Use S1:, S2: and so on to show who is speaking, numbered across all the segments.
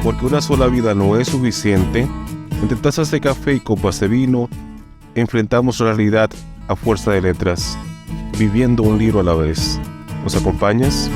S1: Porque una sola vida no es suficiente, entre tazas de café y copas de vino, enfrentamos la realidad a fuerza de letras, viviendo un libro a la vez. ¿Nos acompañas?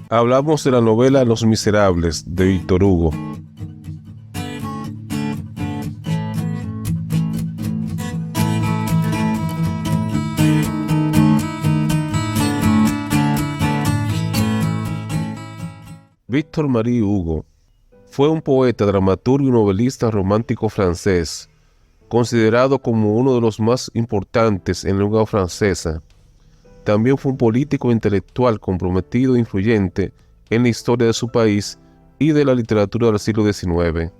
S1: Hablamos de la novela Los Miserables de Víctor Hugo. Víctor Marie Hugo fue un poeta, dramaturgo y novelista romántico francés, considerado como uno de los más importantes en lengua francesa. También fue un político intelectual comprometido e influyente en la historia de su país y de la literatura del siglo XIX.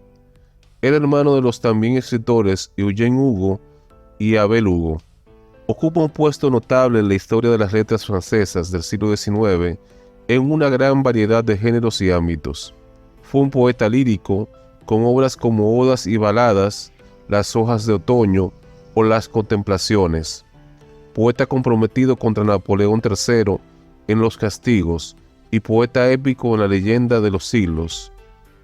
S1: Era hermano de los también escritores Eugène Hugo y Abel Hugo. Ocupa un puesto notable en la historia de las letras francesas del siglo XIX en una gran variedad de géneros y ámbitos. Fue un poeta lírico con obras como Odas y Baladas, Las hojas de otoño o Las contemplaciones. Poeta comprometido contra Napoleón III en Los castigos y poeta épico en La leyenda de los siglos.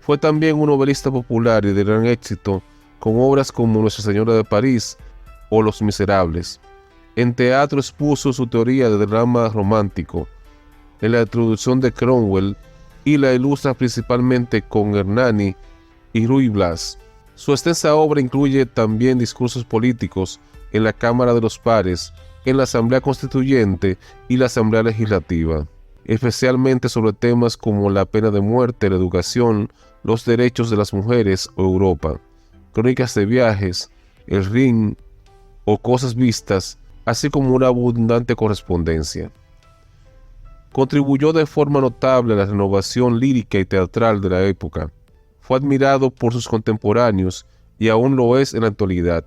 S1: Fue también un novelista popular y de gran éxito con obras como Nuestra Señora de París o Los Miserables. En teatro expuso su teoría de drama romántico, en la introducción de Cromwell, y la ilustra principalmente con Hernani y Ruy Blas. Su extensa obra incluye también discursos políticos en la Cámara de los Pares, en la Asamblea Constituyente y la Asamblea Legislativa, especialmente sobre temas como la pena de muerte, la educación, los derechos de las mujeres o Europa, crónicas de viajes, el Rin o Cosas Vistas, así como una abundante correspondencia. Contribuyó de forma notable a la renovación lírica y teatral de la época. Fue admirado por sus contemporáneos y aún lo es en la actualidad,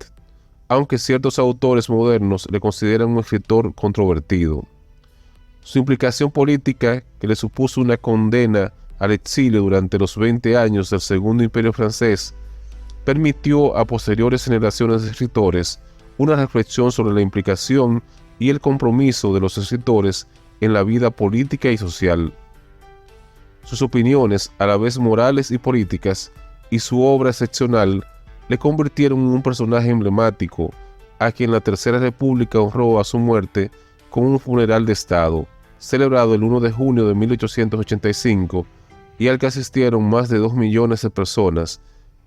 S1: aunque ciertos autores modernos le consideran un escritor controvertido. Su implicación política, que le supuso una condena al exilio durante los 20 años del Segundo Imperio francés, permitió a posteriores generaciones de escritores una reflexión sobre la implicación y el compromiso de los escritores en la vida política y social. Sus opiniones, a la vez morales y políticas, y su obra excepcional, le convirtieron en un personaje emblemático, a quien la Tercera República honró a su muerte con un funeral de Estado, celebrado el 1 de junio de 1885, y al que asistieron más de 2 millones de personas,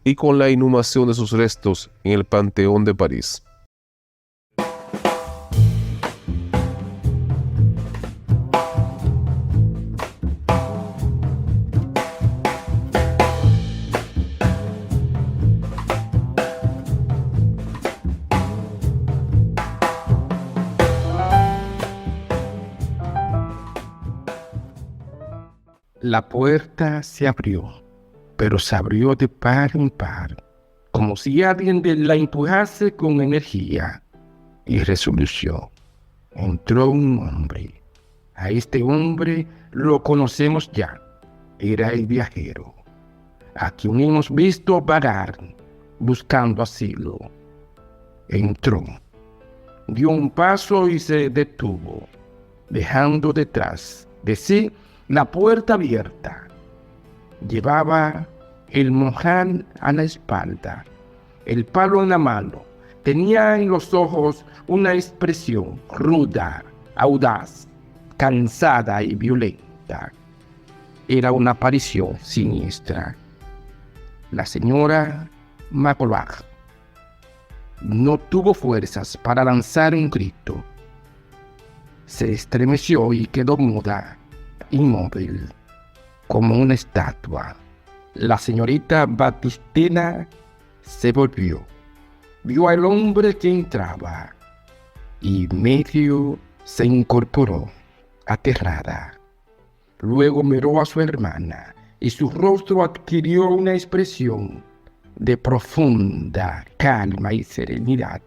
S1: y con la inhumación de sus restos en el Panteón de París.
S2: La puerta se abrió, pero se abrió de par en par, como si alguien la empujase con energía y resolución. Entró un hombre. A este hombre lo conocemos ya. Era el viajero, a quien hemos visto vagar, buscando asilo. Entró, dio un paso y se detuvo, dejando detrás de sí la puerta abierta. Llevaba el mohán a la espalda, el palo en la mano. Tenía en los ojos una expresión ruda, audaz, cansada y violenta. Era una aparición siniestra. La señora Magloire no tuvo fuerzas para lanzar un grito. Se estremeció y quedó muda, inmóvil, como una estatua. La señorita Batistina se volvió, vio al hombre que entraba y medio se incorporó, aterrada. Luego miró a su hermana y su rostro adquirió una expresión de profunda calma y serenidad.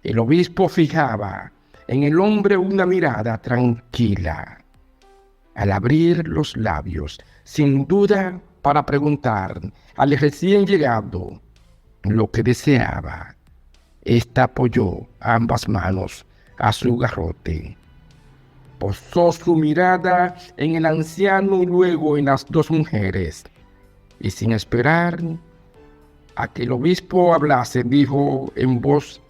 S2: El obispo fijaba en el hombre una mirada tranquila. Al abrir los labios, sin duda para preguntar al recién llegado lo que deseaba, ésta apoyó ambas manos a su garrote. Posó su mirada en el anciano y luego en las dos mujeres, y sin esperar a que el obispo hablase, dijo en voz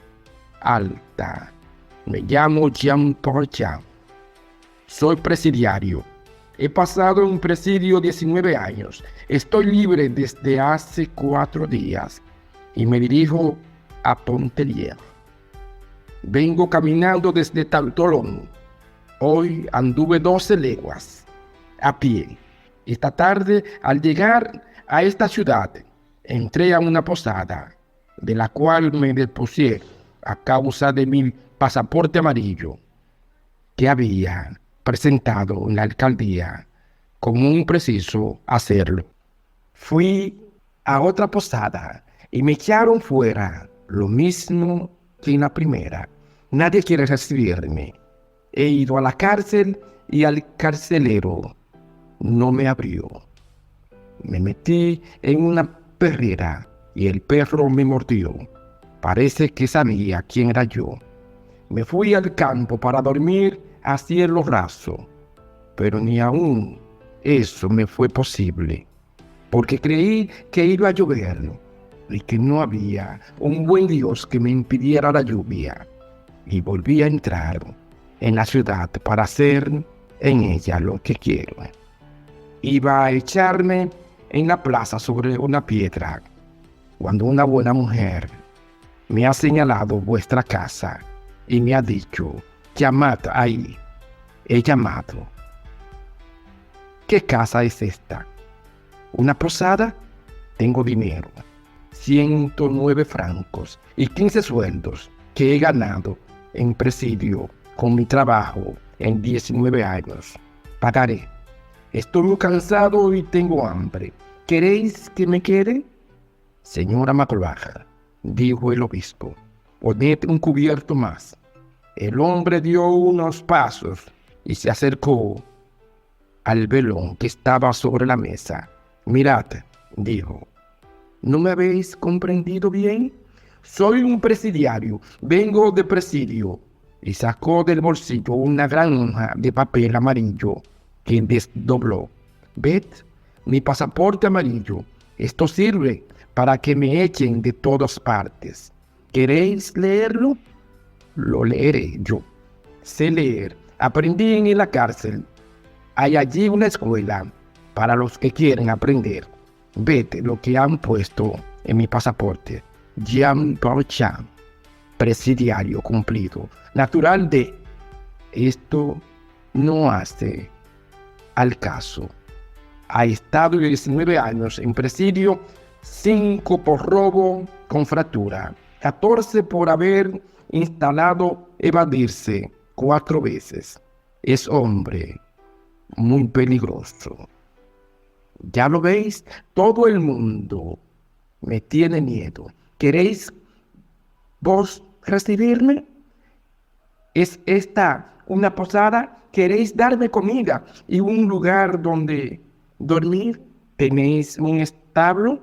S2: alta: me llamo Jean-Paul Jean. Soy presidiario. He pasado en presidio 19 años. Estoy libre desde hace 4 días y me dirijo a Pontellier. Vengo caminando desde Tolón. Hoy anduve 12 leguas a pie. Esta tarde, al llegar a esta ciudad, entré a una posada, de la cual me depusieron a causa de mi pasaporte amarillo, que había presentado en la alcaldía como un preciso hacerlo. Fui a otra posada y me echaron fuera, lo mismo que en la primera. Nadie quiere recibirme. He ido a la cárcel y al carcelero no me abrió. Me metí en una perrera y el perro me mordió. Parece que sabía quién era yo. Me fui al campo para dormir a cielo raso, pero ni aún eso me fue posible, porque creí que iba a llover y que no había un buen Dios que me impidiera la lluvia, y volví a entrar en la ciudad para hacer en ella lo que quiero. Iba a echarme en la plaza sobre una piedra, cuando una buena mujer me ha señalado vuestra casa y me ha dicho: llamad ahí. He llamado. ¿Qué casa es esta? ¿Una posada? Tengo dinero, 109 francos y 15 sueldos que he ganado en presidio con mi trabajo en 19 años. Pagaré. Estoy muy cansado y tengo hambre. ¿Queréis que me quede? Señora Magloire, dijo el obispo, poned un cubierto más. El hombre dio unos pasos y se acercó al velón que estaba sobre la mesa. Mirad, dijo, ¿no me habéis comprendido bien? Soy un presidiario, vengo de presidio. Y sacó del bolsillo una gran hoja de papel amarillo que desdobló. ¿Ved? Mi pasaporte amarillo. Esto sirve para que me echen de todas partes. ¿Queréis leerlo? Lo leeré yo. Sé leer. Aprendí en la cárcel. Hay allí una escuela para los que quieren aprender. Ved lo que han puesto en mi pasaporte. Jean-Paul Jean, presidiario cumplido, natural de... Esto no hace al caso. Ha estado 19 años en presidio, 5 por robo con fractura, 14 por haber instalado evadirse 4 veces. Es hombre muy peligroso. Ya lo veis, todo el mundo me tiene miedo. ¿Queréis vos recibirme? ¿Es esta una posada? ¿Queréis darme comida y un lugar donde dormir? ¿Tenéis un establo?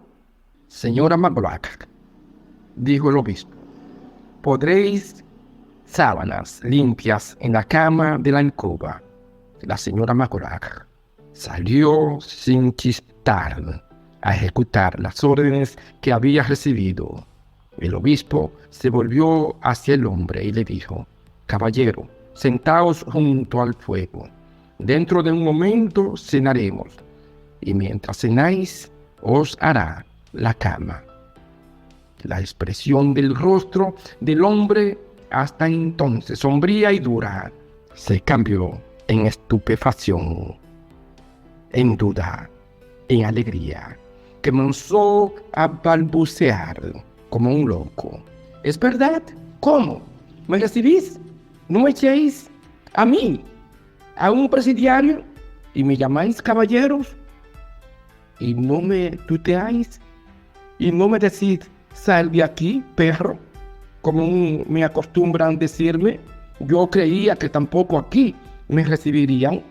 S2: Señora Magloire, dijo el obispo, podréis sábanas limpias en la cama de la alcoba. La señora Magloire salió sin chistar a ejecutar las órdenes que había recibido. El obispo se volvió hacia el hombre y le dijo: caballero, sentaos junto al fuego. Dentro de un momento cenaremos, y mientras cenáis os hará la cama. La expresión del rostro del hombre, hasta entonces sombría y dura, se cambió en estupefacción, en duda, en alegría. Comenzó a balbucear como un loco. ¿Es verdad? ¿Cómo? ¿Me recibís? ¿No me echéis a mí, a un presidiario, y me llamáis caballeros? y no me tuteáis y no me decís, sal de aquí, perro, como me acostumbran decirme. Yo creía que tampoco aquí me recibirían.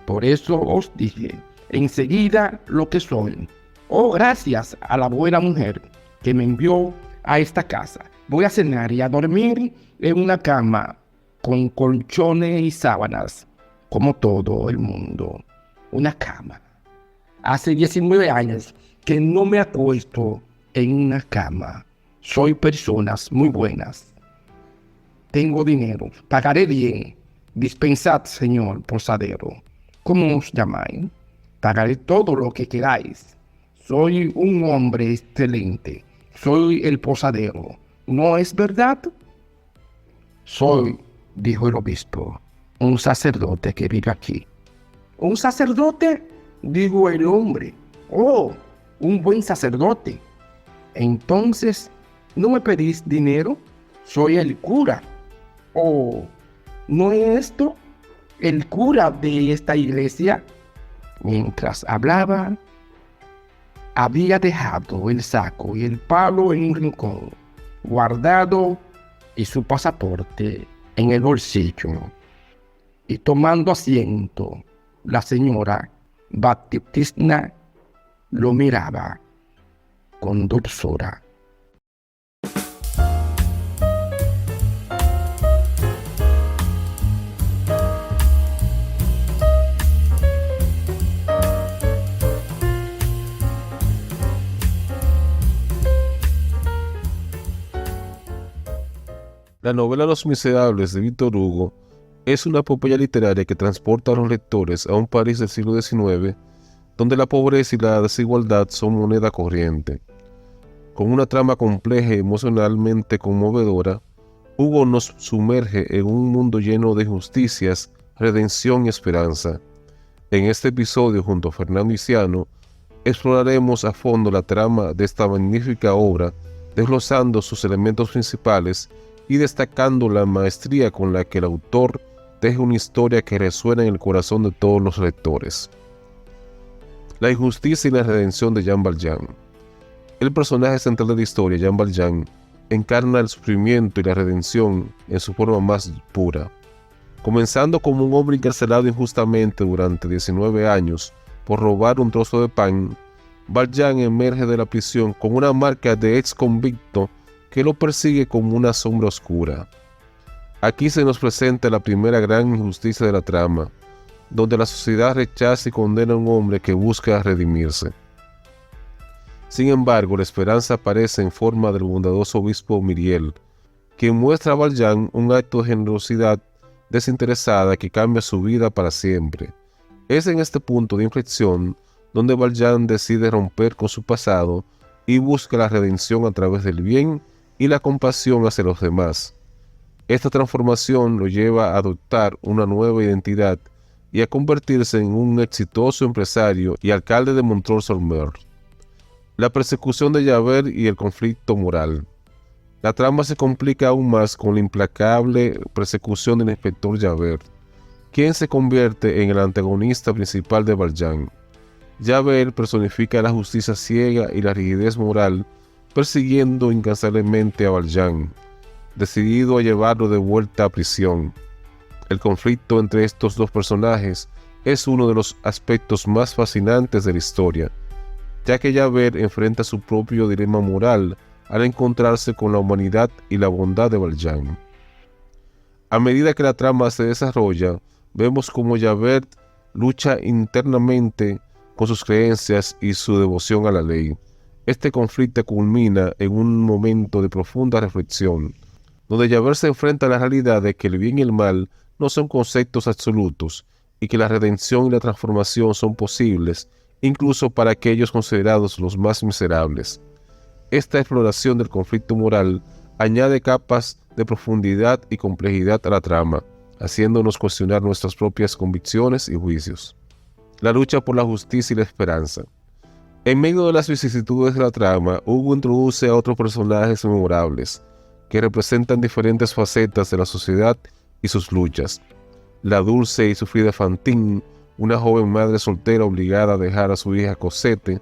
S2: Por eso os dije enseguida lo que soy. Oh, gracias a la buena mujer que me envió a esta casa. Voy a cenar y a dormir en una cama con colchones y sábanas, como todo el mundo. Una cama. Hace 19 años que no me acuesto en una cama. Soy personas muy buenas. Tengo dinero. Pagaré bien. Dispensad, señor posadero. ¿Cómo os llamáis? Pagaré todo lo que queráis. Soy un hombre excelente. Soy el posadero. ¿No es verdad? Soy, dijo el obispo, un sacerdote que vive aquí. ¿Un sacerdote? Dijo el hombre. Oh, un buen sacerdote. Entonces, ¿no me pedís dinero? Soy el cura. Oh, ¿no es esto el cura de esta iglesia? Mientras hablaba, había dejado el saco y el palo en un rincón, guardado, y su pasaporte en el bolsillo. Y tomando asiento, la señora Baptistina lo miraba con dulzura.
S1: La novela Los Miserables de Víctor Hugo es una epopeya literaria que transporta a los lectores a un París del siglo XIX, donde la pobreza y la desigualdad son moneda corriente. Con una trama compleja y emocionalmente conmovedora, Hugo nos sumerge en un mundo lleno de injusticias, redención y esperanza. En este episodio, junto a Fernando Iciano, exploraremos a fondo la trama de esta magnífica obra, desglosando sus elementos principales y destacando la maestría con la que el autor deja una historia que resuena en el corazón de todos los lectores. La injusticia y la redención de Jean Valjean. El personaje central de la historia, Jean Valjean, encarna el sufrimiento y la redención en su forma más pura. Comenzando como un hombre encarcelado injustamente durante 19 años por robar un trozo de pan, Valjean emerge de la prisión con una marca de ex convicto que lo persigue como una sombra oscura. Aquí se nos presenta la primera gran injusticia de la trama, donde la sociedad rechaza y condena a un hombre que busca redimirse. Sin embargo, la esperanza aparece en forma del bondadoso obispo Myriel, quien muestra a Valjean un acto de generosidad desinteresada que cambia su vida para siempre. Es en este punto de inflexión donde Valjean decide romper con su pasado y busca la redención a través del bien y la compasión hacia los demás. Esta transformación lo lleva a adoptar una nueva identidad y a convertirse en un exitoso empresario y alcalde de Montreuil-sur-Mer. La persecución de Javert y el conflicto moral. La trama se complica aún más con la implacable persecución del inspector Javert, quien se convierte en el antagonista principal de Valjean. Javert personifica la justicia ciega y la rigidez moral, persiguiendo incansablemente a Valjean, decidido a llevarlo de vuelta a prisión. El conflicto entre estos dos personajes es uno de los aspectos más fascinantes de la historia, ya que Javert enfrenta su propio dilema moral al encontrarse con la humanidad y la bondad de Valjean. A medida que la trama se desarrolla, vemos cómo Javert lucha internamente con sus creencias y su devoción a la ley. Este conflicto culmina en un momento de profunda reflexión, donde Javert se enfrenta a la realidad de que el bien y el mal no son conceptos absolutos y que la redención y la transformación son posibles, incluso para aquellos considerados los más miserables. Esta exploración del conflicto moral añade capas de profundidad y complejidad a la trama, haciéndonos cuestionar nuestras propias convicciones y juicios. La lucha por la justicia y la esperanza. En medio de las vicisitudes de la trama, Hugo introduce a otros personajes memorables, que representan diferentes facetas de la sociedad y sus luchas. La dulce y sufrida Fantine, una joven madre soltera obligada a dejar a su hija Cosette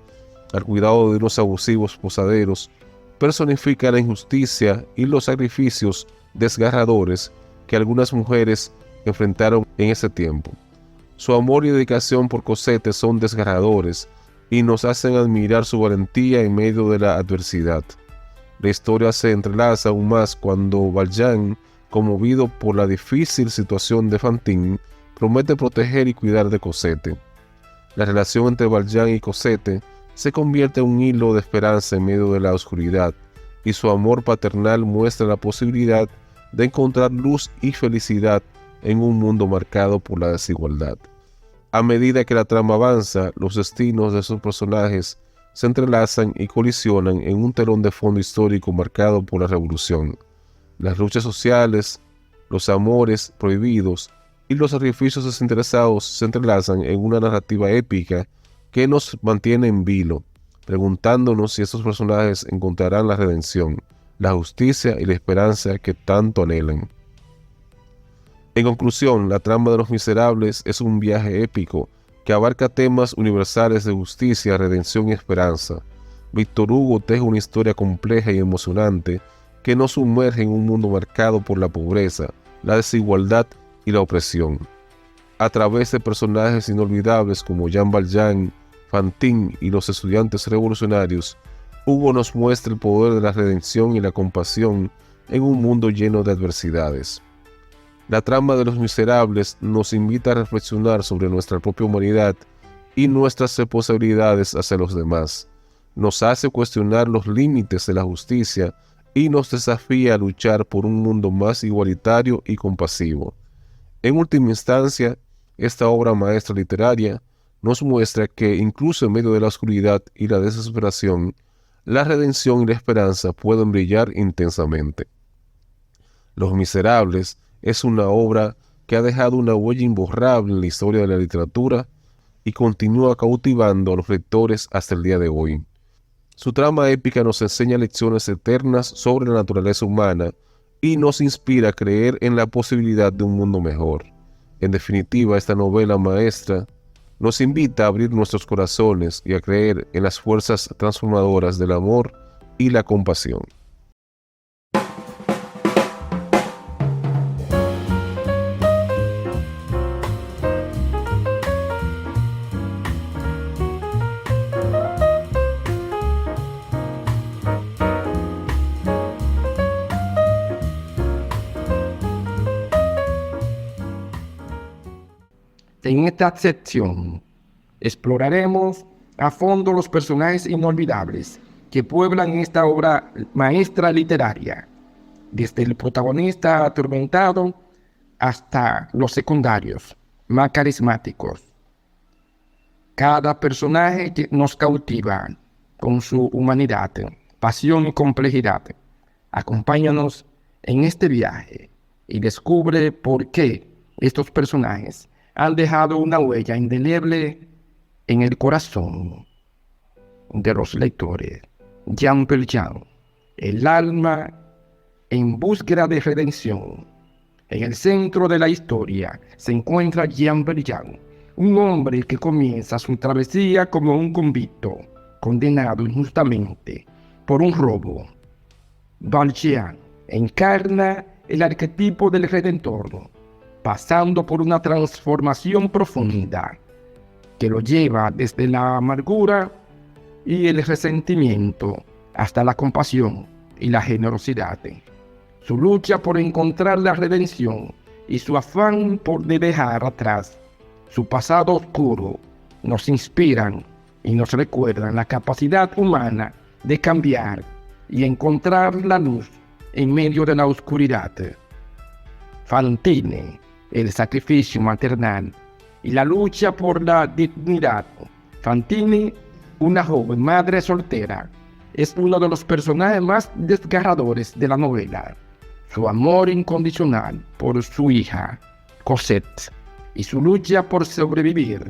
S1: al cuidado de unos abusivos posaderos, personifica la injusticia y los sacrificios desgarradores que algunas mujeres enfrentaron en ese tiempo. Su amor y dedicación por Cosette son desgarradores y nos hacen admirar su valentía en medio de la adversidad. La historia se entrelaza aún más cuando Valjean, conmovido por la difícil situación de Fantine, promete proteger y cuidar de Cosette. La relación entre Valjean y Cosette se convierte en un hilo de esperanza en medio de la oscuridad, y su amor paternal muestra la posibilidad de encontrar luz y felicidad en un mundo marcado por la desigualdad. A medida que la trama avanza, los destinos de sus personajes se entrelazan y colisionan en un telón de fondo histórico marcado por la revolución. Las luchas sociales, los amores prohibidos y los sacrificios desinteresados se entrelazan en una narrativa épica que nos mantiene en vilo, preguntándonos si estos personajes encontrarán la redención, la justicia y la esperanza que tanto anhelan. En conclusión, la trama de Los Miserables es un viaje épico que abarca temas universales de justicia, redención y esperanza. Víctor Hugo teje una historia compleja y emocionante que nos sumerge en un mundo marcado por la pobreza, la desigualdad y la opresión. A través de personajes inolvidables como Jean Valjean, Fantine y los estudiantes revolucionarios, Hugo nos muestra el poder de la redención y la compasión en un mundo lleno de adversidades. La trama de Los Miserables nos invita a reflexionar sobre nuestra propia humanidad y nuestras responsabilidades hacia los demás. Nos hace cuestionar los límites de la justicia y nos desafía a luchar por un mundo más igualitario y compasivo. En última instancia, esta obra maestra literaria nos muestra que incluso en medio de la oscuridad y la desesperación, la redención y la esperanza pueden brillar intensamente. Los Miserables es una obra que ha dejado una huella imborrable en la historia de la literatura y continúa cautivando a los lectores hasta el día de hoy. Su trama épica nos enseña lecciones eternas sobre la naturaleza humana y nos inspira a creer en la posibilidad de un mundo mejor. En definitiva, esta novela maestra nos invita a abrir nuestros corazones y a creer en las fuerzas transformadoras del amor y la compasión.
S2: En esta sección exploraremos a fondo los personajes inolvidables que pueblan esta obra maestra literaria, desde el protagonista atormentado hasta los secundarios más carismáticos. Cada personaje que nos cautiva con su humanidad, pasión y complejidad. Acompáñanos en este viaje y descubre por qué estos personajes han dejado una huella indeleble en el corazón de los lectores. Jean Valjean, el alma en búsqueda de redención. En el centro de la historia se encuentra Jean Valjean, un hombre que comienza su travesía como un convicto, condenado injustamente por un robo. Valjean encarna el arquetipo del Redentor, pasando por una transformación profunda que lo lleva desde la amargura y el resentimiento hasta la compasión y la generosidad. Su lucha por encontrar la redención y su afán por dejar atrás su pasado oscuro nos inspiran y nos recuerdan la capacidad humana de cambiar y encontrar la luz en medio de la oscuridad. Fantine, el sacrificio maternal y la lucha por la dignidad. Fantine, una joven madre soltera, es uno de los personajes más desgarradores de la novela. Su amor incondicional por su hija, Cosette, y su lucha por sobrevivir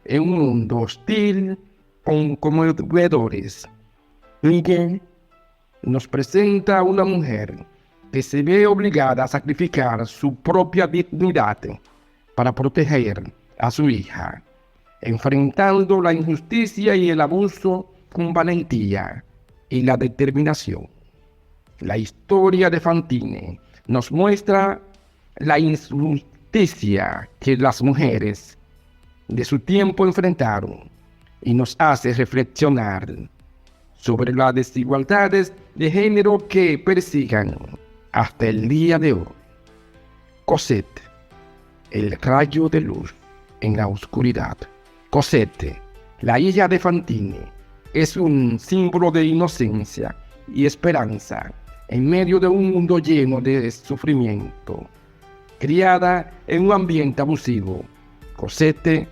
S2: en un mundo hostil con conmovedores. Miguel nos presenta a una mujer que se ve obligada a sacrificar su propia dignidad para proteger a su hija, enfrentando la injusticia y el abuso con valentía y la determinación. La historia de Fantine nos muestra la injusticia que las mujeres de su tiempo enfrentaron y nos hace reflexionar sobre las desigualdades de género que persigan hasta el día de hoy. Cosette, el rayo de luz en la oscuridad. Cosette, la hija de Fantine, es un símbolo de inocencia y esperanza en medio de un mundo lleno de sufrimiento. Criada en un ambiente abusivo, Cosette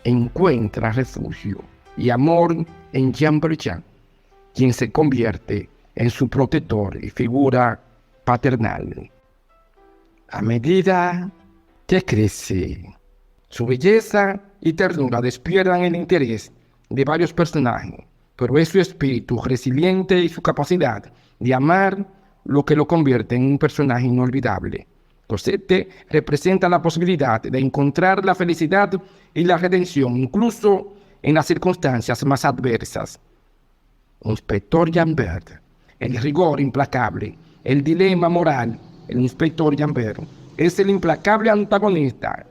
S2: encuentra refugio y amor en Jean Valjean, quien se convierte en su protector y figura paternal. A medida que crece, su belleza y ternura despiertan el interés de varios personajes, pero es su espíritu resiliente y su capacidad de amar lo que lo convierte en un personaje inolvidable. Cosette representa la posibilidad de encontrar la felicidad y la redención, incluso en las circunstancias más adversas. Inspector Javert, el rigor implacable, el dilema moral. El inspector Javert es el implacable antagonista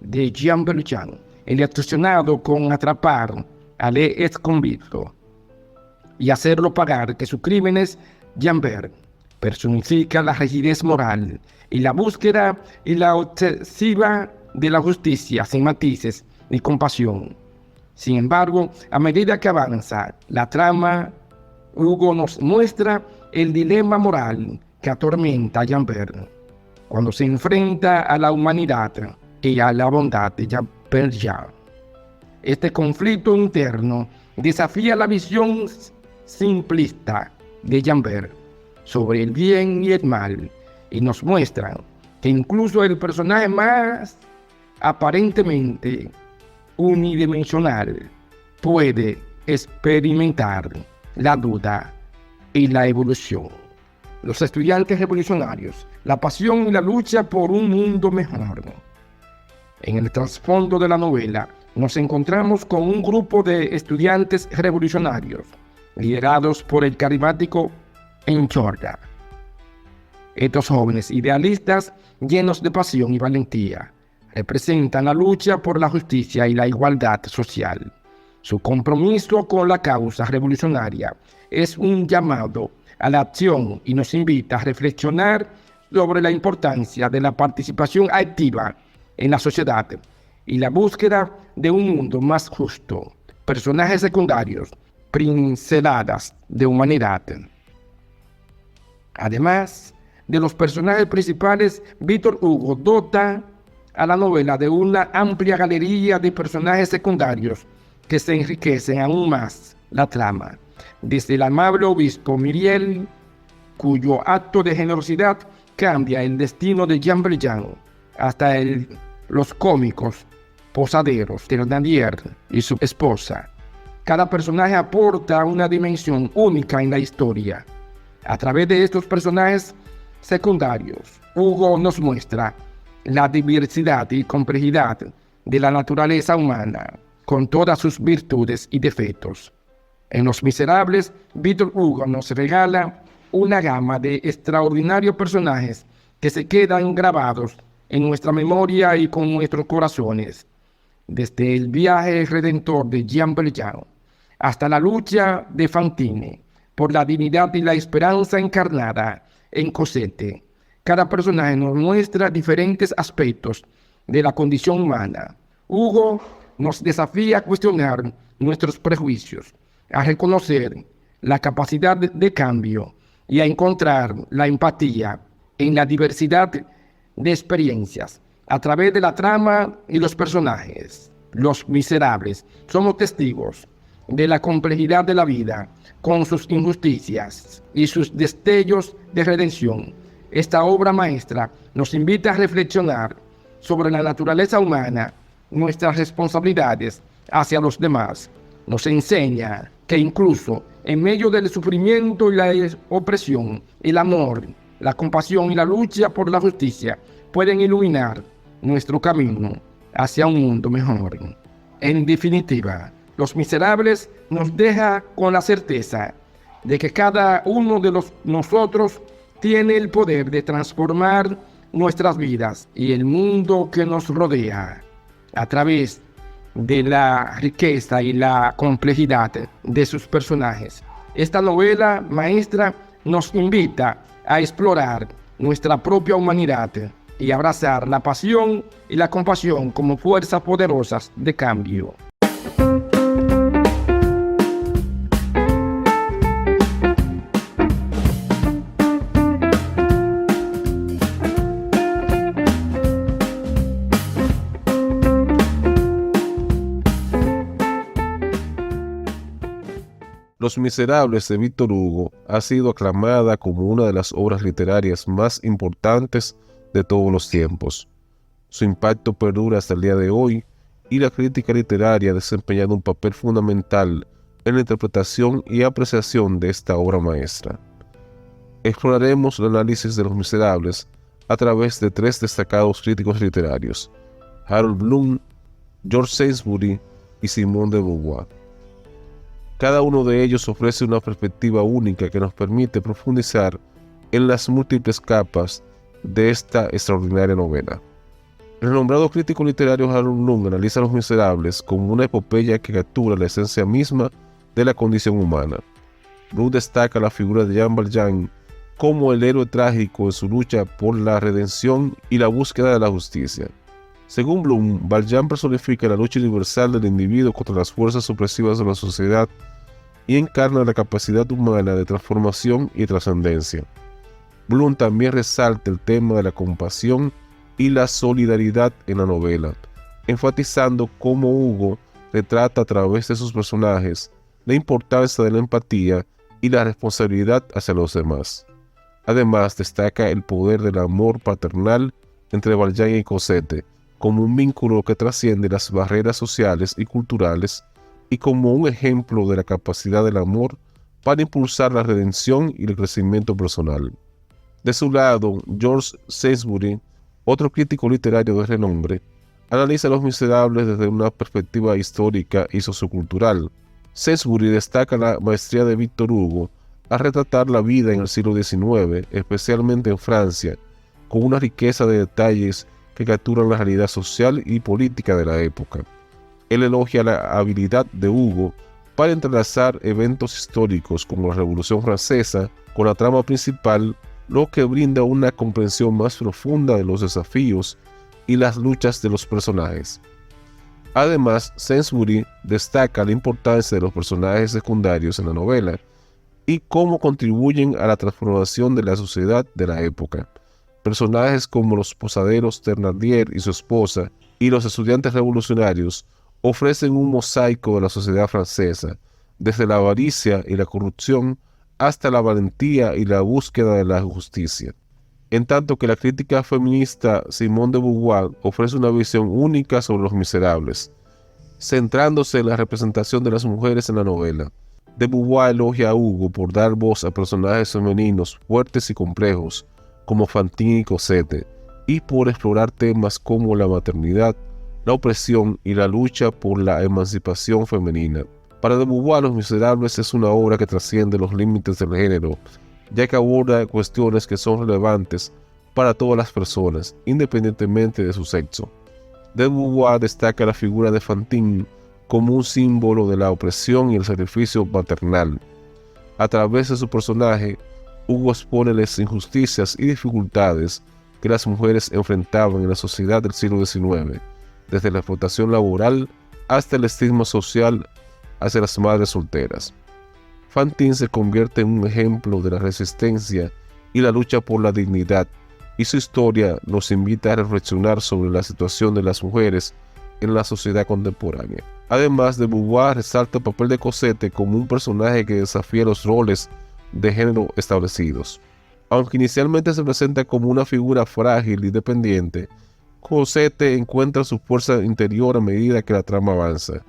S2: de Jean Valjean, el obsesionado con atrapar al ex convicto y hacerlo pagar que sus crímenes. Javert personifica la rigidez moral y la búsqueda y la obsesiva de la justicia sin matices ni compasión. Sin embargo, a medida que avanza la trama, Hugo nos muestra el dilema moral que atormenta a Javert cuando se enfrenta a la humanidad y a la bondad de Jean Valjean. Este conflicto interno desafía la visión simplista de Javert sobre el bien y el mal y nos muestra que incluso el personaje más aparentemente unidimensional puede experimentar la duda y la evolución. Los estudiantes revolucionarios, la pasión y la lucha por un mundo mejor. En el trasfondo de la novela nos encontramos con un grupo de estudiantes revolucionarios liderados por el carismático Enjolras. Estos jóvenes idealistas llenos de pasión y valentía representan la lucha por la justicia y la igualdad social. Su compromiso con la causa revolucionaria es un llamado a la acción y nos invita a reflexionar sobre la importancia de la participación activa en la sociedad y la búsqueda de un mundo más justo. Personajes secundarios, pinceladas de humanidad. Además de los personajes principales, Víctor Hugo dota a la novela de una amplia galería de personajes secundarios que se enriquecen aún más la trama. Desde el amable obispo Myriel, cuyo acto de generosidad cambia el destino de Jean Valjean, hasta los cómicos posaderos Thénardier y su esposa. Cada personaje aporta una dimensión única en la historia. A través de estos personajes secundarios, Hugo nos muestra la diversidad y complejidad de la naturaleza humana, con todas sus virtudes y defectos. En Los Miserables, Víctor Hugo nos regala una gama de extraordinarios personajes que se quedan grabados en nuestra memoria y con nuestros corazones. Desde el viaje redentor de Jean Valjean hasta la lucha de Fantine por la dignidad y la esperanza encarnada en Cosette, cada personaje nos muestra diferentes aspectos de la condición humana. Hugo nos desafía a cuestionar nuestros prejuicios, a reconocer la capacidad de cambio y a encontrar la empatía en la diversidad de experiencias. A través de la trama y los personajes, Los Miserables, somos testigos de la complejidad de la vida, con sus injusticias y sus destellos de redención. Esta obra maestra nos invita a reflexionar sobre la naturaleza humana, nuestras responsabilidades hacia los demás. Nos enseña que incluso en medio del sufrimiento y la opresión, el amor, la compasión y la lucha por la justicia pueden iluminar nuestro camino hacia un mundo mejor. En definitiva, Los Miserables nos deja con la certeza de que cada uno de nosotros tiene el poder de transformar nuestras vidas y el mundo que nos rodea a través de la riqueza y la complejidad de sus personajes. Esta novela maestra nos invita a explorar nuestra propia humanidad y abrazar la pasión y la compasión como fuerzas poderosas de cambio.
S1: Los Miserables de Víctor Hugo ha sido aclamada como una de las obras literarias más importantes de todos los tiempos. Su impacto perdura hasta el día de hoy y la crítica literaria ha desempeñado un papel fundamental en la interpretación y apreciación de esta obra maestra. Exploraremos el análisis de Los Miserables a través de tres destacados críticos literarios: Harold Bloom, George Saintsbury y Simone de Beauvoir. Cada uno de ellos ofrece una perspectiva única que nos permite profundizar en las múltiples capas de esta extraordinaria novela. El renombrado crítico literario Harold Bloom analiza Los Miserables como una epopeya que captura la esencia misma de la condición humana. Bloom destaca la figura de Jean Valjean como el héroe trágico en su lucha por la redención y la búsqueda de la justicia. Según Bloom, Valjean personifica la lucha universal del individuo contra las fuerzas opresivas de la sociedad y encarna la capacidad humana de transformación y trascendencia. Bloom también resalta el tema de la compasión y la solidaridad en la novela, enfatizando cómo Hugo retrata a través de sus personajes la importancia de la empatía y la responsabilidad hacia los demás. Además, destaca el poder del amor paternal entre Valjean y Cosette, como un vínculo que trasciende las barreras sociales y culturales y como un ejemplo de la capacidad del amor para impulsar la redención y el crecimiento personal. De su lado, George Saintsbury, otro crítico literario de renombre, analiza Los Miserables desde una perspectiva histórica y sociocultural. Saintsbury destaca la maestría de Víctor Hugo al retratar la vida en el siglo XIX, especialmente en Francia, con una riqueza de detalles que capturan la realidad social y política de la época. Él elogia la habilidad de Hugo para entrelazar eventos históricos como la Revolución Francesa con la trama principal, lo que brinda una comprensión más profunda de los desafíos y las luchas de los personajes. Además, Saintsbury destaca la importancia de los personajes secundarios en la novela y cómo contribuyen a la transformación de la sociedad de la época. Personajes como los posaderos Thénardier y su esposa y los estudiantes revolucionarios ofrecen un mosaico de la sociedad francesa, desde la avaricia y la corrupción hasta la valentía y la búsqueda de la justicia. En tanto que la crítica feminista Simone de Beauvoir ofrece una visión única sobre Los Miserables, centrándose en la representación de las mujeres en la novela. De Beauvoir elogia a Hugo por dar voz a personajes femeninos fuertes y complejos, como Fantine y Cosette, y por explorar temas como la maternidad, la opresión y la lucha por la emancipación femenina. Para de Beauvoir, Los Miserables es una obra que trasciende los límites del género, ya que aborda cuestiones que son relevantes para todas las personas, independientemente de su sexo. De Beauvoir destaca la figura de Fantine como un símbolo de la opresión y el sacrificio maternal. A través de su personaje, Hugo expone las injusticias y dificultades que las mujeres enfrentaban en la sociedad del siglo XIX, desde la explotación laboral hasta el estigma social hacia las madres solteras. Fantine se convierte en un ejemplo de la resistencia y la lucha por la dignidad, y su historia nos invita a reflexionar sobre la situación de las mujeres en la sociedad contemporánea. Además, de Beauvoir resalta el papel de Cosette como un personaje que desafía los roles de género establecidos. Aunque inicialmente se presenta como una figura frágil y dependiente, Cosette encuentra su fuerza interior a medida que la trama avanza.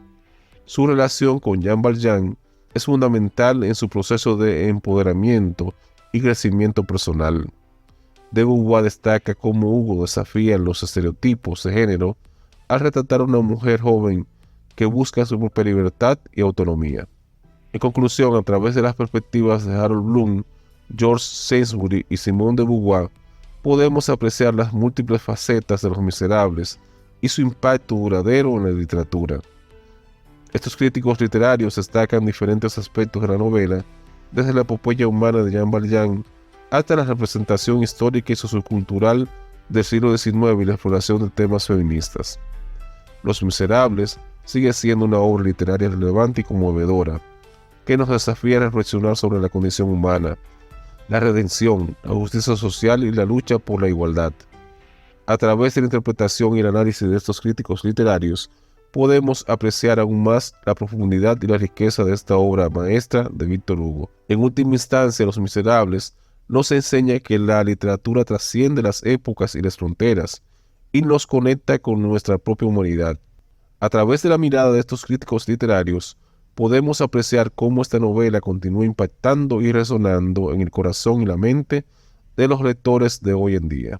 S1: Su relación con Jean Valjean es fundamental en su proceso de empoderamiento y crecimiento personal. De Beauvoir destaca cómo Hugo desafía los estereotipos de género al retratar a una mujer joven que buscan su propia libertad y autonomía. En conclusión, a través de las perspectivas de Harold Bloom, George Saintsbury y Simone de Beauvoir, podemos apreciar las múltiples facetas de Los Miserables y su impacto duradero en la literatura. Estos críticos literarios destacan diferentes aspectos de la novela, desde la epopeya humana de Jean Valjean hasta la representación histórica y sociocultural del siglo XIX y la exploración de temas feministas. Los Miserables sigue siendo una obra literaria relevante y conmovedora, que nos desafía a reflexionar sobre la condición humana, la redención, la justicia social y la lucha por la igualdad. A través de la interpretación y el análisis de estos críticos literarios, podemos apreciar aún más la profundidad y la riqueza de esta obra maestra de Víctor Hugo. En última instancia, Los Miserables nos enseña que la literatura trasciende las épocas y las fronteras y nos conecta con nuestra propia humanidad. A través de la mirada de estos críticos literarios, podemos apreciar cómo esta novela continúa impactando y resonando en el corazón y la mente de los lectores de hoy en día.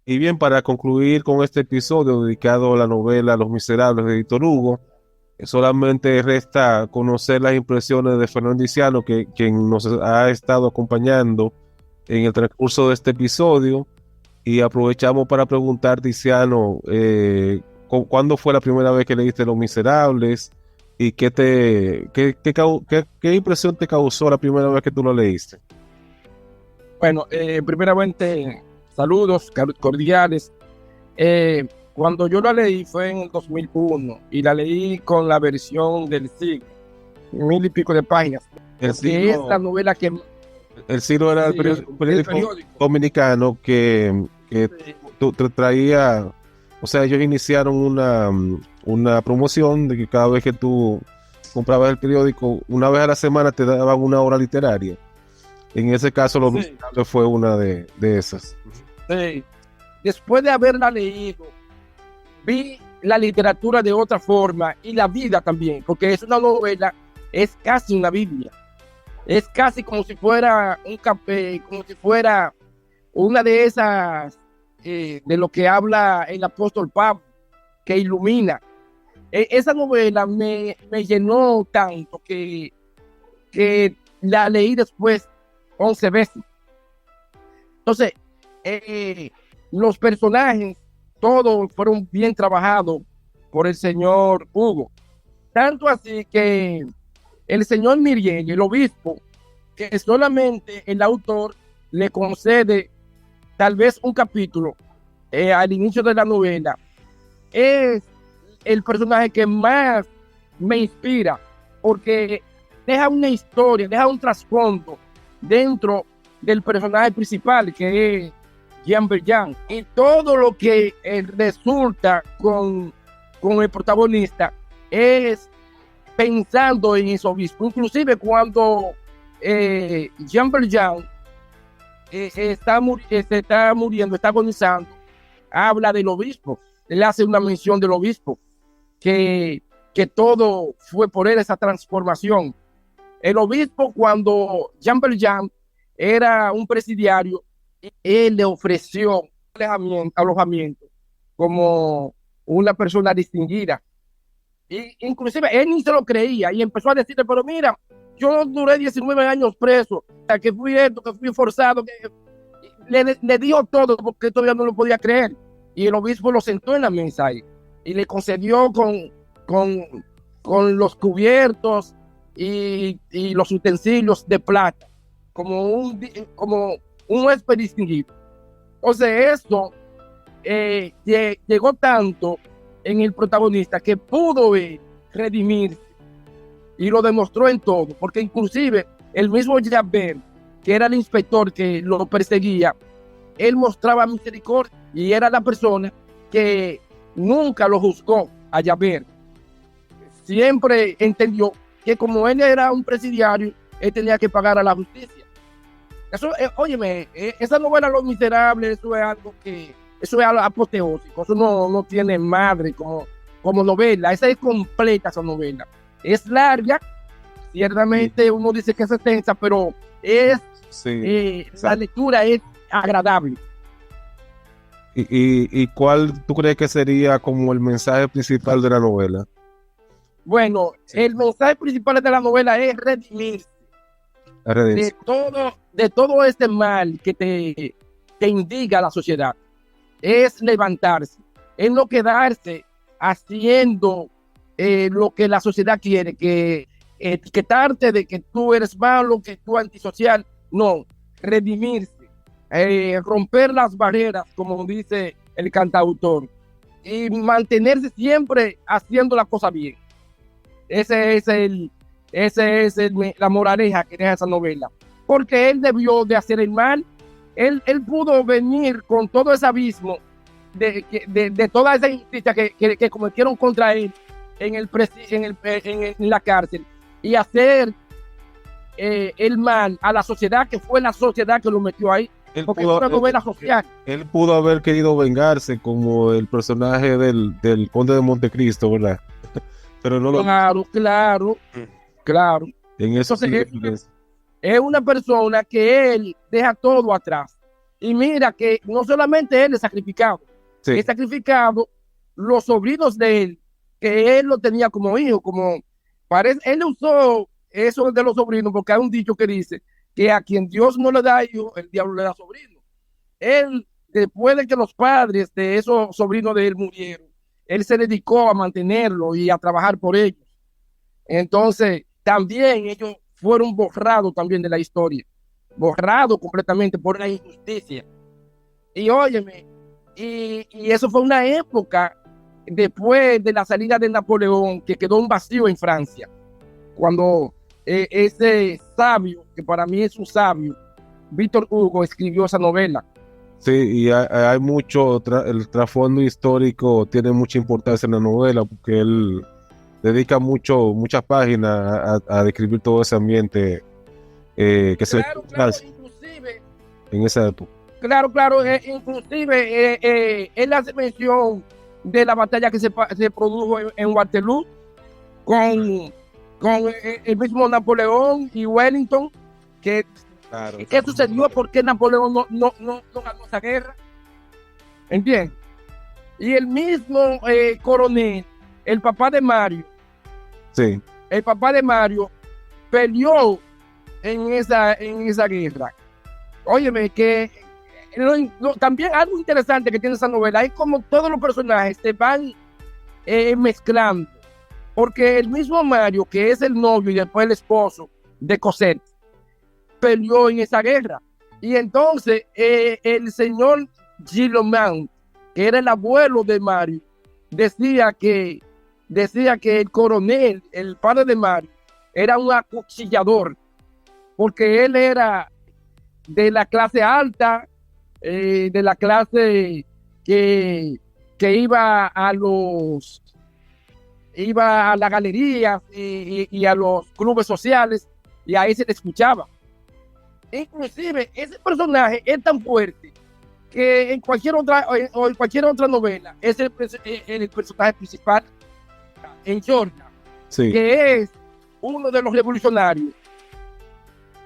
S1: Y bien, para concluir con este episodio dedicado a la novela Los Miserables de Víctor Hugo, solamente resta conocer las impresiones de Fernando Diciano, quien nos ha estado acompañando en el transcurso de este episodio, y aprovechamos para preguntar, Diciano, ¿cuándo fue la primera vez que leíste Los Miserables? ¿Y qué impresión te causó la primera vez que tú lo leíste?
S2: Bueno, primeramente, saludos cordiales. Cuando yo la leí fue en el 2001 y la leí con la versión del siglo, 1000 y pico de páginas. Esta novela que...
S1: El siglo era el periódico dominicano que traía, o sea, ellos iniciaron una promoción de que cada vez que tú comprabas el periódico, una vez a la semana te daban una hora literaria. En ese caso, Los Miserables fue una de esas.
S2: Sí. Después de haberla leído, vi la literatura de otra forma y la vida también, porque es una novela, es casi una Biblia. Es casi como si fuera como si fuera una de esas de lo que habla el apóstol Pablo, que ilumina. Esa novela me llenó tanto que la leí después 11 veces. Entonces, los personajes, todos fueron bien trabajados por el señor Hugo. Tanto así que el señor Myriel, el obispo, que solamente el autor le concede tal vez un capítulo al inicio de la novela, es el personaje que más me inspira, porque deja una historia, deja un trasfondo dentro del personaje principal, que es Jean Valjean, y todo lo que resulta con el protagonista es pensando en ese obispo. Inclusive cuando Jean Valjean está muriendo, está agonizando, habla del obispo, él hace una mención del obispo, que todo fue por él, esa transformación. El obispo, cuando Jean Valjean era un presidiario, él le ofreció alojamiento como una persona distinguida. Y inclusive él ni se lo creía y empezó a decirle, pero mira, yo duré 19 años preso, que fui esto, que fui forzado, que le dijo todo porque todavía no lo podía creer. Y el obispo lo sentó en la mesa ahí y le concedió con los cubiertos y los utensilios de plata, como un huésped distinguido. Entonces eso llegó tanto en el protagonista que pudo redimirse y lo demostró en todo, porque inclusive el mismo Javert, que era el inspector que lo perseguía, él mostraba misericordia y era la persona que nunca lo juzgó a Javert. Siempre entendió que como él era un presidiario, él tenía que pagar a la justicia. Eso, óyeme, esa novela Los Miserables, eso es algo apoteósico, eso no tiene madre, como como novela. Esa es completa, esa novela. Es larga, ciertamente uno dice que es extensa, pero es la lectura es agradable.
S1: ¿Y cuál tú crees que sería como el mensaje principal de la novela?
S2: Bueno, el mensaje principal de la novela es redimirse de todo este mal que te indica la sociedad. Es levantarse, es no quedarse haciendo lo que la sociedad quiere, que etiquetarte de que tú eres malo, que tú antisocial. No, redimirse, romper las barreras, como dice el cantautor, y mantenerse siempre haciendo la cosa bien. Esa es la moraleja que deja esa novela. Porque él debió de hacer el mal, él pudo venir con todo ese abismo de toda esa injusticia que cometieron contra él en la cárcel, y hacer el mal a la sociedad, que fue la sociedad que lo metió ahí. Porque es una novela social.
S1: Él pudo haber querido vengarse como el personaje del Conde de Montecristo, ¿verdad? Pero no
S2: Claro.
S1: En eso
S2: entonces, es una persona que él deja todo atrás. Y mira que no solamente él es sacrificado, es sacrificado los sobrinos de él, que él lo tenía como hijo, él usó eso de los sobrinos, porque hay un dicho que dice que a quien Dios no le da hijo, el diablo le da sobrino. Él, después de que los padres de esos sobrinos de él murieron, él se dedicó a mantenerlo y a trabajar por ellos. Entonces, también ellos fueron borrados también de la historia, borrados completamente por la injusticia. Y óyeme, y eso fue una época después de la salida de Napoleón, que quedó un vacío en Francia, cuando ese sabio, que para mí es un sabio, Víctor Hugo, escribió esa novela.
S1: Sí, y hay mucho, el trasfondo histórico tiene mucha importancia en la novela, porque él dedica muchas páginas a describir todo ese ambiente que
S2: claro,
S1: se
S2: inclusive
S1: en esa época.
S2: Claro, inclusive él hace mención de la batalla que se produjo en Waterloo con el mismo Napoleón y Wellington, que ¿qué sucedió? ¿Por qué Napoleón no ganó esa guerra? ¿Entiendes? Y el mismo coronel, el papá de Mario, peleó en esa guerra. Óyeme, que también algo interesante que tiene esa novela es como todos los personajes se van mezclando, porque el mismo Mario, que es el novio y después el esposo de Cosette, peleó en esa guerra. Y entonces el señor Gilomán, que era el abuelo de Mario, decía que el coronel, el padre de Mario, era un acuchillador, porque él era de la clase alta, de la clase que iba a las galerías y a los clubes sociales, y ahí se le escuchaba. Inclusive ese personaje es tan fuerte que en cualquier otra novela es el personaje principal, en Georgia, que es uno de los revolucionarios.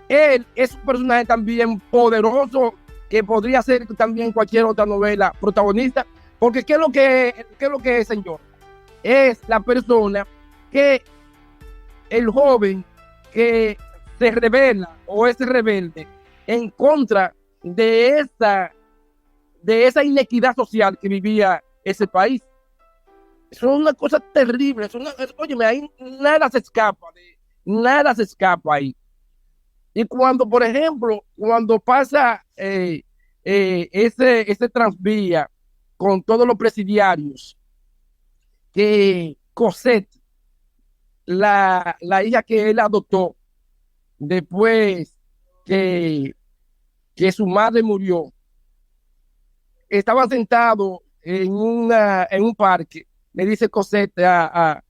S2: Él es un personaje también poderoso, que podría ser también cualquier otra novela protagonista, porque ¿qué es lo que es en Georgia? Es la persona que el joven que se revela o es rebelde en contra de esa inequidad social que vivía ese país. Eso es una cosa terrible. Óyeme, ahí nada se escapa ahí. Y cuando, por ejemplo, pasa ese tranvía con todos los presidiarios, que Cosette, la hija que él adoptó después que su madre murió, estaba sentado en un parque, le dice Cosette a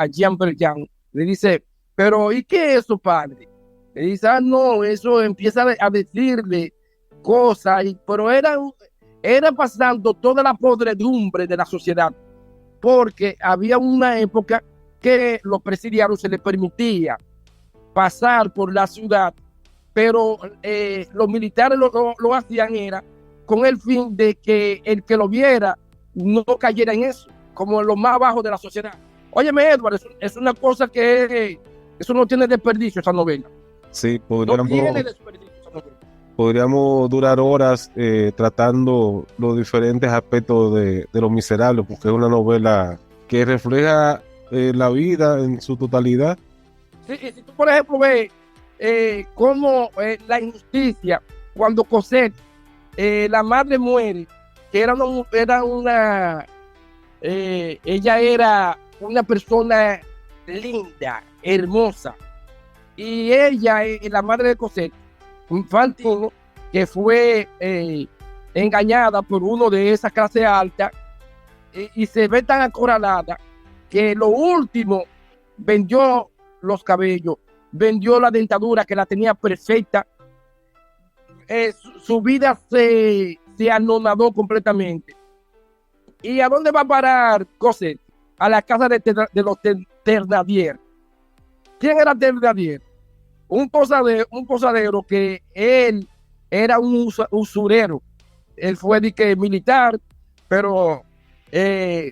S2: Jean Valjean, le dice, pero ¿y qué es su padre? Le dice, no, eso empieza a decirle cosas, pero
S3: era pasando toda la podredumbre de la sociedad, porque había una época que los presidiarios se les permitía pasar por la ciudad, pero los militares lo hacían era con el fin de que el que lo viera no cayera en eso, como en lo más bajo de la sociedad. Óyeme, Edward, es una cosa que eso no tiene desperdicio, esa novela.
S1: Sí,
S3: No tiene desperdicio esa novela.
S1: podríamos durar horas tratando los diferentes aspectos de Los Miserables, porque es una novela que refleja la vida en su totalidad.
S3: Sí, si tú, por ejemplo, ves cómo la injusticia, cuando Cosette, la madre muere, que ella era una persona linda, hermosa, y ella, la madre de Cosette, Fantine, que fue engañada por uno de esa clase alta, y se ve tan acorralada que lo último vendió los cabellos, vendió la dentadura que la tenía perfecta. Su vida se anonadó completamente. ¿Y a dónde va a parar Cosette? A la casa de los Thénardier. ¿Quién era Thénardier? Un posadero que él era un usurero. Él fue militar, pero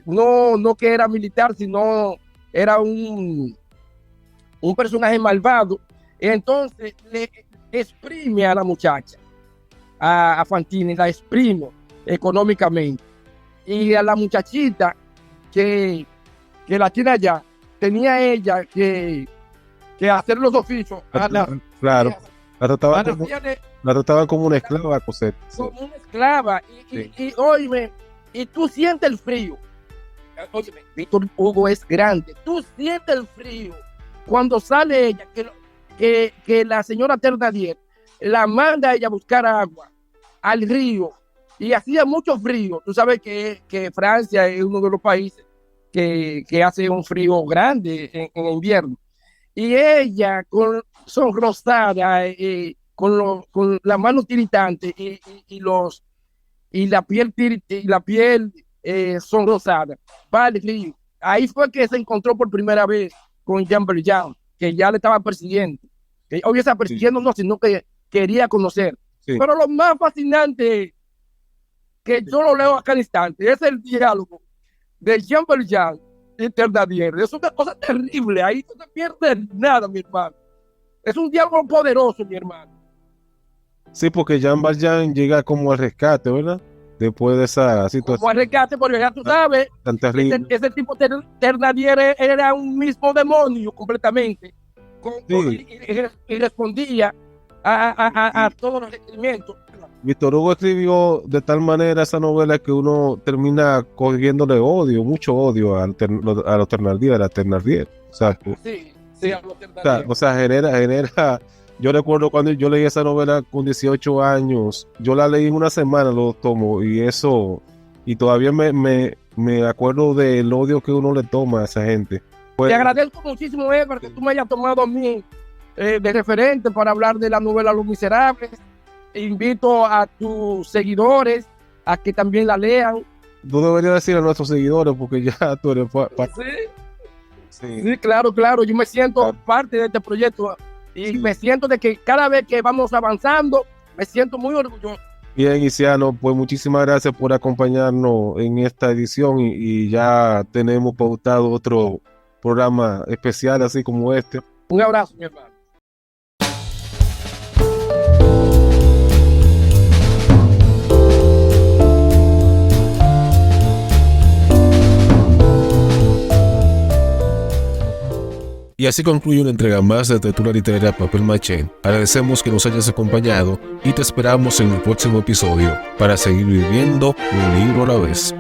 S3: no que era militar, sino era un personaje malvado. Entonces le exprime a la muchacha, a Fantine, la exprime económicamente. Y a la muchachita que la tiene allá, tenía ella que hacer los oficios.
S1: Claro, la trataban como una esclava, Cosette.
S3: Como una esclava. Y óyeme, y tú sientes el frío. Óyeme, Víctor Hugo es grande. Tú sientes el frío cuando sale ella, que la señora Thénardier la manda a ella a buscar agua al río, y hacía mucho frío. Tú sabes que Francia es uno de los países que hace un frío grande en invierno. Y ella, sonrosada, con la mano tiritante y la piel sonrosada, va al río. Ahí fue que se encontró por primera vez con Jean Valjean, que ya le estaba persiguiendo. Que hoy está persiguiendo, no, sino que quería conocer. Sí. Pero lo más fascinante, que yo lo leo a cada instante, es el diálogo de Jean Valjean y Thénardier. Es una cosa terrible. Ahí no se pierde nada, mi hermano. Es un diálogo poderoso, mi hermano.
S1: Sí, porque Jean Valjean llega como al rescate, ¿verdad? Después de esa situación.
S3: Como al rescate, porque ya tú sabes, ese tipo de Thénardier era un mismo demonio completamente. Sí. Y respondía a todos los requerimientos.
S1: Víctor Hugo escribió de tal manera esa novela que uno termina cogiéndole odio, mucho odio a los Thénardier, a la Thénardier. O sea,
S3: sí, a los Thénardier.
S1: O sea, genera. Yo recuerdo cuando yo leí esa novela con 18 años, yo la leí en una semana, los tomos, y todavía me acuerdo del odio que uno le toma a esa gente.
S3: Te agradezco muchísimo, Edward, que tú me hayas tomado a mí de referente para hablar de la novela Los Miserables. Invito a tus seguidores a que también la lean.
S1: Tú deberías decir a nuestros seguidores, porque ya tú eres
S3: sí, claro, yo me siento parte de este proyecto y me siento de que cada vez que vamos avanzando, me siento muy orgulloso.
S1: Bien, Isiano, pues muchísimas gracias por acompañarnos en esta edición y ya tenemos pautado otro programa especial así como este.
S3: Un abrazo, mi hermano.
S1: Y así concluye una entrega más de Tertulia Literaria Papel Maché. Agradecemos que nos hayas acompañado y te esperamos en el próximo episodio para seguir viviendo un libro a la vez.